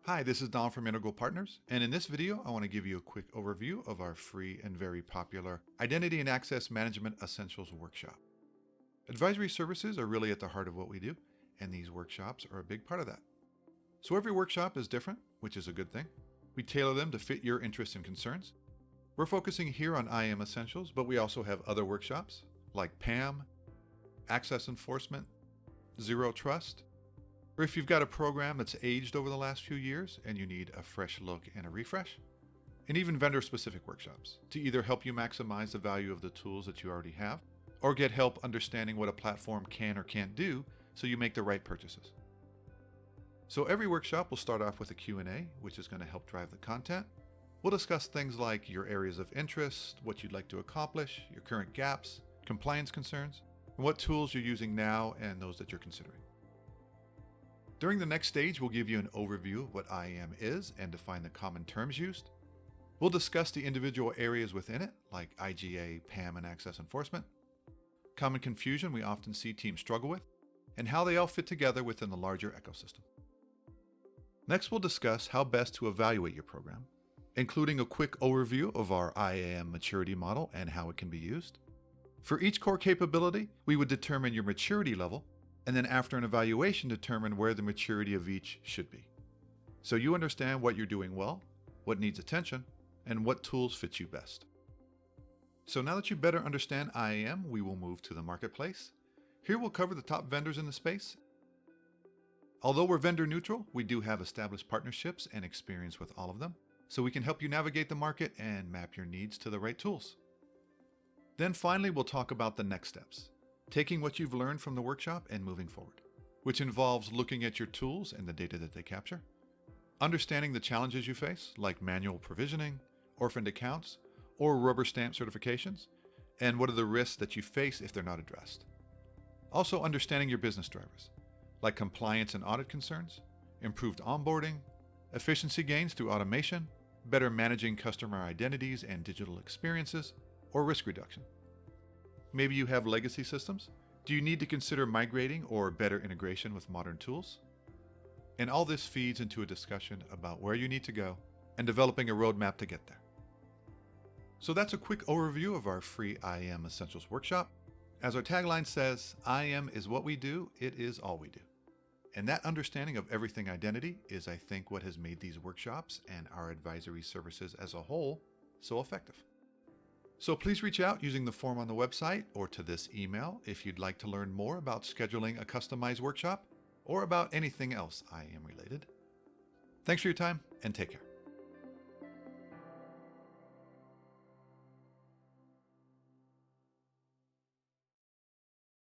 Hi, this is Don from Integral Partners, and in this video, I want to give you a quick overview of our free and very popular Identity and Access Management Essentials Workshop. Advisory services are really at the heart of what we do, and these workshops are a big part of that. So every workshop is different, which is a good thing. We tailor them to fit your interests and concerns. We're focusing here on IAM Essentials, but we also have other workshops like PAM, Access Enforcement, Zero Trust, or if you've got a program that's aged over the last few years and you need a fresh look and a refresh, and even vendor-specific workshops to either help you maximize the value of the tools that you already have, or get help understanding what a platform can or can't do so you make the right purchases. So every workshop will start off with a Q&A, which is going to help drive the content. We'll discuss things like your areas of interest, what you'd like to accomplish, your current gaps, compliance concerns, and what tools you're using now and those that you're considering. During the next stage, we'll give you an overview of what IAM is and define the common terms used. We'll discuss the individual areas within it, like IGA, PAM, and Access Enforcement, common confusion we often see teams struggle with, and how they all fit together within the larger ecosystem. Next, we'll discuss how best to evaluate your program, including a quick overview of our IAM maturity model and how it can be used. For each core capability, we would determine your maturity level, and then after an evaluation, determine where the maturity of each should be. So you understand what you're doing well, what needs attention, and what tools fit you best. So now that you better understand IAM, we will move to the marketplace. Here we'll cover the top vendors in the space. Although we're vendor neutral, we do have established partnerships and experience with all of them, so we can help you navigate the market and map your needs to the right tools. Then finally, we'll talk about the next steps, taking what you've learned from the workshop and moving forward, which involves looking at your tools and the data that they capture, understanding the challenges you face, like manual provisioning, orphaned accounts, or rubber stamp certifications, and what are the risks that you face if they're not addressed. Also understanding your business drivers, like compliance and audit concerns, improved onboarding, efficiency gains through automation, better managing customer identities and digital experiences, or risk reduction. Maybe you have legacy systems. Do you need to consider migrating or better integration with modern tools? And all this feeds into a discussion about where you need to go and developing a roadmap to get there. So that's a quick overview of our free IAM Essentials Workshop. As our tagline says, IAM is what we do, it is all we do. And that understanding of everything identity is, I think, what has made these workshops and our advisory services as a whole so effective. So please reach out using the form on the website or to this email if you'd like to learn more about scheduling a customized workshop or about anything else IAM related. Thanks for your time and take care.